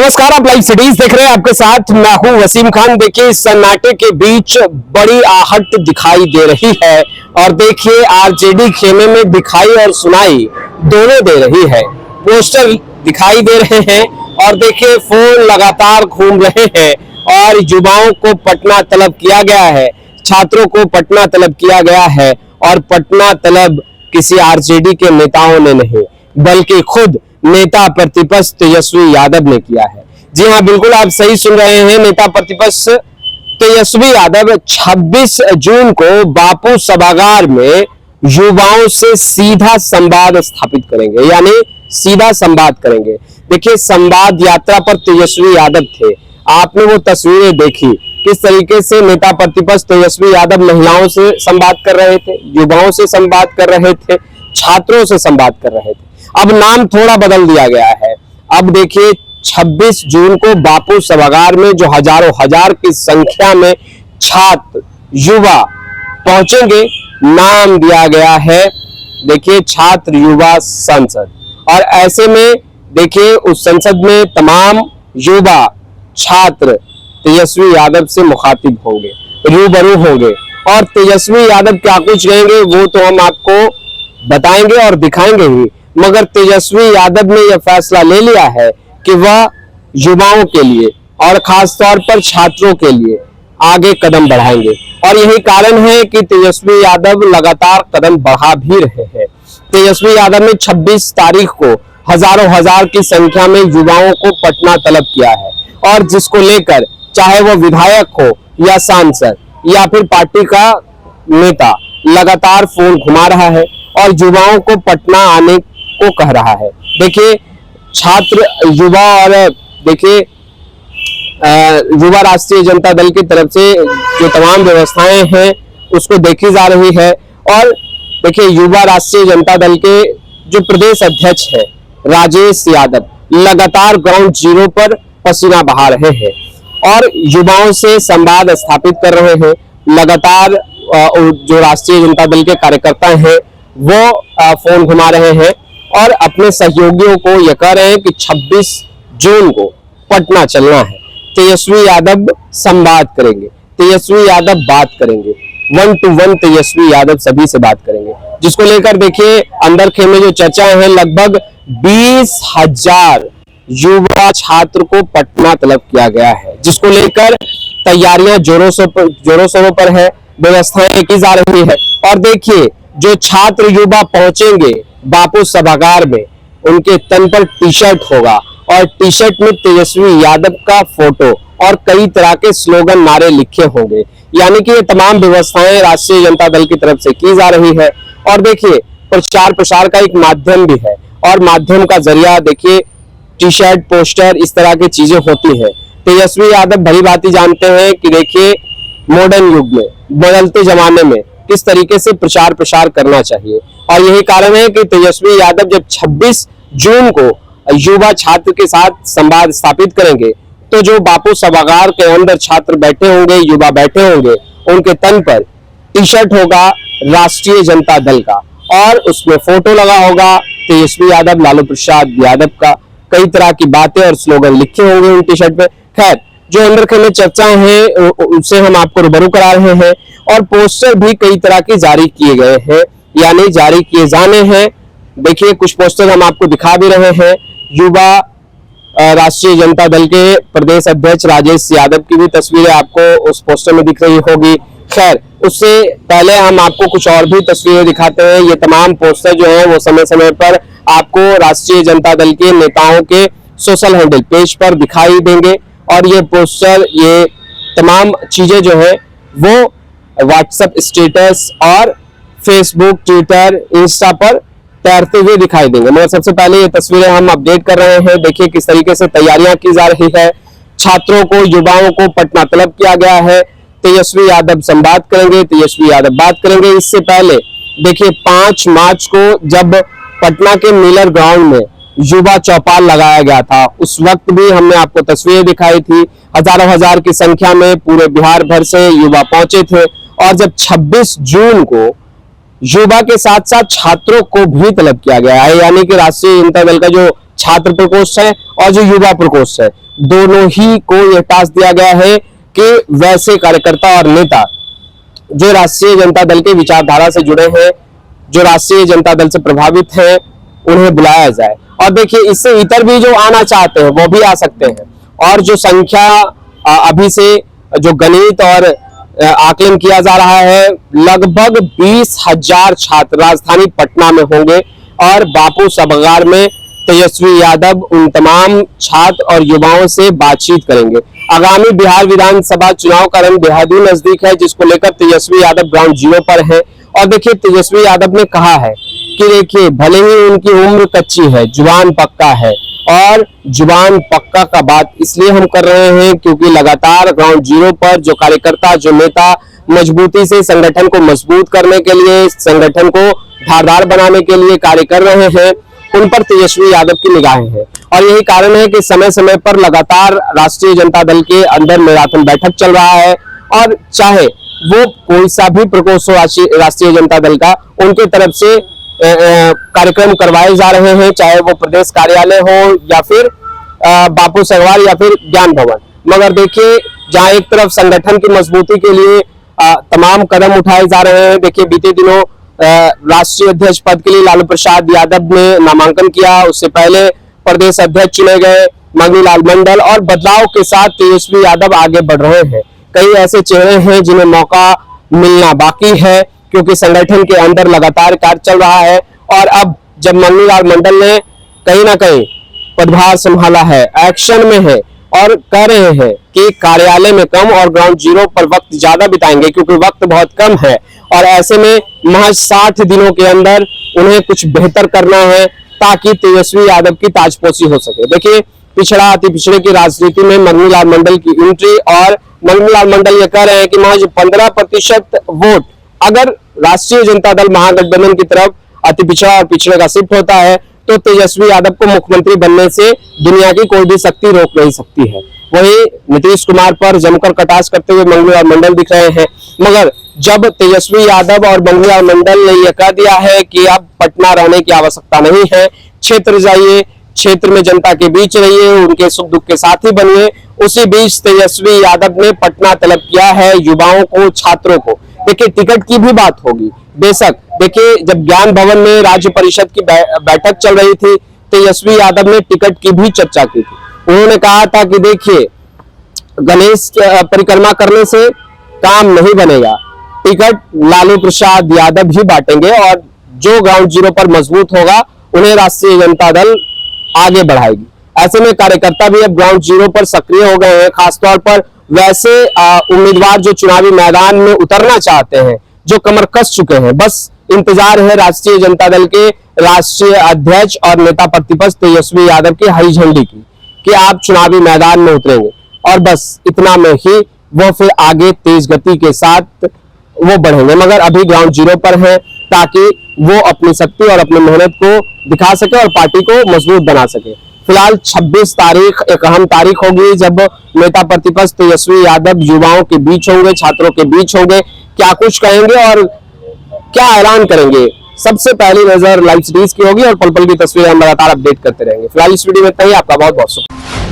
नमस्कार, आप live cities देख रहे हैं। आपके साथ मैं हूं वसीम खान। देखिए, इस सन्नाटे के बीच बड़ी आहट दिखाई दे रही है और देखिए आरजेडी खेमे में दिखाई और सुनाई दोनों दे रही है। पोस्टर दिखाई दे रहे हैं और देखिए फोन लगातार घूम रहे हैं और युवाओं को पटना तलब किया गया है, छात्रों को पटना तलब किया गया है। और पटना तलब किसी आरजेडी के नेताओं ने नहीं, बल्कि खुद नेता प्रतिपक्ष तेजस्वी यादव ने किया है। जी हां, बिल्कुल आप सही सुन रहे हैं। नेता प्रतिपक्ष तेजस्वी यादव 26 जून को बापू सभागार में युवाओं से सीधा संवाद स्थापित करेंगे, यानी सीधा संवाद करेंगे। देखिए, संवाद यात्रा पर तेजस्वी यादव थे। आपने वो तस्वीरें देखी, किस तरीके से नेता प्रतिपक्ष तेजस्वी यादव महिलाओं से संवाद कर रहे थे, युवाओं से संवाद कर रहे थे, छात्रों से संवाद कर रहे थे। अब नाम थोड़ा बदल दिया गया है। अब देखिए 26 जून को बापू सभागार में जो हजारों हजार की संख्या में छात्र युवा पहुंचेंगे, नाम दिया गया है देखिए छात्र युवा संसद। और ऐसे में देखिए उस संसद में तमाम युवा छात्र तेजस्वी यादव से मुखातिब होंगे, रूबरू होंगे। और तेजस्वी यादव क्या कुछ कहेंगे वो तो हम आपको बताएंगे और दिखाएंगे ही, मगर तेजस्वी यादव ने यह फैसला ले लिया है कि वह युवाओं के लिए और खास तौर पर छात्रों के लिए आगे कदम बढ़ाएंगे। और यही कारण है कि तेजस्वी यादव लगातार कदम बढ़ा भी रहे हैं। तेजस्वी यादव ने 26 तारीख को हजारों हजार की संख्या में युवाओं को पटना तलब किया है और जिसको लेकर चाहे वो विधायक हो या सांसद या फिर पार्टी का नेता लगातार फोन घुमा रहा है और युवाओं को पटना आने को कह रहा है। देखिए छात्र युवा और देखिए युवा राष्ट्रीय जनता दल की तरफ से जो तमाम व्यवस्थाएं हैं उसको देखी जा रही है। और देखिए युवा राष्ट्रीय जनता दल के जो प्रदेश अध्यक्ष है राजेश यादव लगातार ग्राउंड जीरो पर पसीना बहा रहे हैं और युवाओं से संवाद स्थापित कर रहे हैं। लगातार जो राष्ट्रीय जनता दल के कार्यकर्ता हैं वो फोन घुमा रहे हैं और अपने सहयोगियों को यह कह रहे हैं कि 26 जून को पटना चलना है। तेजस्वी यादव संवाद करेंगे, तेजस्वी यादव बात करेंगे, 1 to 1 तेजस्वी यादव सभी से बात करेंगे। जिसको लेकर देखिए अंदर खेमे जो चर्चाएं हैं, लगभग 20,000 युवा छात्र को पटना तलब किया गया है, जिसको लेकर तैयारियां जोरों शोरों पर है, व्यवस्थाएं की जा रही है। और देखिए जो छात्र युवा पहुंचेंगे बापू सभागार में, उनके तन पर टी शर्ट होगा और टी शर्ट में तेजस्वी यादव का फोटो और कई तरह के स्लोगन नारे लिखे होंगे। यानी कि ये तमाम व्यवस्थाएं राष्ट्रीय जनता दल की तरफ से की जा रही है। और देखिए प्रचार प्रसार का एक माध्यम भी है और माध्यम का जरिया देखिए टी शर्ट, पोस्टर, इस तरह की चीजें होती है। तेजस्वी यादव भली भांति जानते हैं कि देखिए मॉडर्न युग में, बदलते जमाने में किस तरीके से प्रचार प्रसार करना चाहिए। और यही कारण है कि तेजस्वी यादव जब 26 जून को युवा छात्र के साथ संवाद स्थापित करेंगे तो जो बापू सभागार के अंदर छात्र बैठे होंगे, युवा बैठे होंगे, उनके तन पर टी शर्ट होगा राष्ट्रीय जनता दल का और उसमें फोटो लगा होगा तेजस्वी यादव, लालू प्रसाद यादव का। कई तरह की बातें और स्लोगन लिखे होंगे उन टी शर्ट पे। खैर, जो अंदर खेमे चर्चाएं हैं उनसे हम आपको रूबरू करा रहे हैं। और पोस्टर भी कई तरह के जारी किए गए हैं, यानी जारी किए जाने हैं। देखिए कुछ पोस्टर हम आपको दिखा भी रहे हैं। युवा राष्ट्रीय जनता दल के प्रदेश अध्यक्ष राजेश यादव की भी तस्वीरें आपको उस पोस्टर में दिख रही होगी। खैर, उससे पहले हम आपको कुछ और भी तस्वीरें दिखाते हैं। ये तमाम पोस्टर जो है वो समय समय पर आपको राष्ट्रीय जनता दल के नेताओं के सोशल हैंडल पेज पर दिखाई देंगे। और ये पोस्टर, ये तमाम चीजें जो है वो व्हाट्सएप स्टेटस और फेसबुक, ट्विटर, इंस्टा पर तैरते हुए दिखाई देंगे। मगर सबसे पहले ये तस्वीरें हम अपडेट कर रहे हैं। देखिए किस तरीके से तैयारियां की जा रही है। छात्रों को, युवाओं को पटना तलब किया गया है। तेजस्वी यादव संवाद करेंगे, तेजस्वी यादव बात करेंगे। इससे पहले देखिए 5 मार्च को जब पटना के मिलर ग्राउंड में युवा चौपाल लगाया गया था, उस वक्त भी हमने आपको तस्वीरें दिखाई थी। हजारों हजार की संख्या में पूरे बिहार भर से युवा पहुंचे थे। और जब 26 जून को युवा के साथ साथ छात्रों को भी तलब किया गया है, यानी कि राष्ट्रीय जनता दल का जो छात्र प्रकोष्ठ है और जो युवा प्रकोष्ठ है दोनों ही को यह टास्क दिया गया है कि वैसे कार्यकर्ता और नेता जो राष्ट्रीय जनता दल के विचारधारा से जुड़े हैं, जो राष्ट्रीय जनता दल से प्रभावित हैं, उन्हें बुलाया जाए। और देखिए, इससे इतर भी जो आना चाहते हैं वो भी आ सकते हैं। और जो संख्या अभी से जो गणित और आकलन किया जा रहा है, लगभग 20,000 छात्र राजधानी पटना में होंगे और बापू सभागार में तेजस्वी यादव उन तमाम छात्र और युवाओं से बातचीत करेंगे। आगामी बिहार विधानसभा चुनाव का रंग बेहद ही नजदीक है, जिसको लेकर तेजस्वी यादव ग्राउंड जीरो पर है। और देखिए, तेजस्वी यादव ने कहा है कि देखिए, भले ही उनकी उम्र कच्ची है, जुबान पक्का है। और जुबान पक्का का बात इसलिए हम कर रहे हैं क्योंकि लगातार ग्राउंड जीरो पर जो कार्यकर्ता, जो नेता मजबूती से संगठन को मजबूत करने के लिए, संगठन को धारदार बनाने के लिए कार्य कर रहे हैं, उन पर तेजस्वी यादव की निगाहें हैं। और यही कारण है कि समय समय पर लगातार राष्ट्रीय जनता दल के अंदर मैराथन बैठक चल रहा है। और चाहे वो कोई सा भी प्रकोष्ठ हो राष्ट्रीय जनता दल का, उनके तरफ से कार्यक्रम करवाए जा रहे हैं, चाहे वो प्रदेश कार्यालय हो या फिर बापू सभागार या फिर ज्ञान भवन। मगर देखिए, जहां एक तरफ संगठन की मजबूती के लिए तमाम कदम उठाए जा रहे हैं। देखिए, बीते दिनों राष्ट्रीय अध्यक्ष पद के लिए लालू प्रसाद यादव ने नामांकन किया, उससे पहले प्रदेश अध्यक्ष चुने गए मंगनी लाल मंडल, और बदलाव के साथ तेजस्वी यादव आगे बढ़ रहे हैं। कई ऐसे चेहरे हैं जिन्हें मौका मिलना बाकी है, क्योंकि संगठन के अंदर लगातार कार्य चल रहा है। और अब जब मंगनी लाल मंडल ने कहीं ना कहीं पदभार संभाला है, एक्शन में है और कह रहे हैं कि कार्यालय में कम और ग्राउंड जीरो पर वक्त ज्यादा बिताएंगे, क्योंकि वक्त बहुत कम है। और ऐसे में महज 60 दिनों के अंदर उन्हें कुछ बेहतर करना है ताकि तेजस्वी यादव की ताजपोशी हो सके। देखिए, पिछड़ा अति पिछड़े की राजनीति में मंगनी लाल मंडल की एंट्री, और मंगनी लाल मंडल ये कह रहे हैं कि महज 15% वोट अगर राष्ट्रीय जनता दल महागठबंधन की तरफ अति पिछड़ा और पिछड़े का शिफ्ट होता है, तो तेजस्वी यादव को मुख्यमंत्री बनने से दुनिया की कोई भी शक्ति रोक नहीं सकती है। वहीं नीतीश कुमार पर जमकर कटाक्ष करते हुए मंगनी लाल मंडल दिख रहे हैं। मगर जब तेजस्वी यादव और मंगनी लाल मंडल ने यह कह दिया है कि अब पटना रहने की आवश्यकता नहीं है, क्षेत्र जाइए, क्षेत्र में जनता के बीच रहिए, उनके सुख दुख के साथी बनिए, उसी बीच तेजस्वी यादव ने पटना तलब किया है युवाओं को, छात्रों को। देखिए, टिकट की भी बात होगी बेशक। देखिए, जब ज्ञान भवन में राज्य परिषद की बैठक चल रही थी, तेजस्वी यादव ने टिकट की भी चर्चा की थी। उन्होंने कहा था कि देखिए, गणेश परिक्रमा करने से काम नहीं बनेगा, टिकट लालू प्रसाद यादव ही बांटेंगे, और जो ग्राउंड जीरो पर मजबूत होगा उन्हें राष्ट्रीय जनता दल आगे बढ़ाएगी। ऐसे में कार्यकर्ता भी अब ग्राउंड जीरो पर सक्रिय हो गए हैं। खासतौर पर वैसे उम्मीदवार जो चुनावी मैदान में उतरना चाहते हैं, जो कमर कस चुके हैं, बस इंतजार है राष्ट्रीय जनता दल के राष्ट्रीय अध्यक्ष और नेता प्रतिपक्ष तेजस्वी यादव की हरी झंडी की, कि आप चुनावी मैदान में उतरेंगे। और बस इतना में ही वो फिर आगे तेज गति के साथ वो बढ़ेंगे। मगर अभी ग्राउंड जीरो पर है, ताकि वो अपनी शक्ति और अपनी मेहनत को दिखा सके और पार्टी को मजबूत बना सके। फिलहाल 26 तारीख एक अहम तारीख होगी, जब नेता प्रतिपक्ष तेजस्वी यादव युवाओं के बीच होंगे, छात्रों के बीच होंगे। क्या कुछ कहेंगे और क्या ऐलान करेंगे, सबसे पहली नजर लाइव सीरीज की होगी, और पल पल की तस्वीरें हम लगातार अपडेट करते रहेंगे। फिलहाल इस वीडियो में इतना ही। आपका बहुत बहुत शुक्रिया।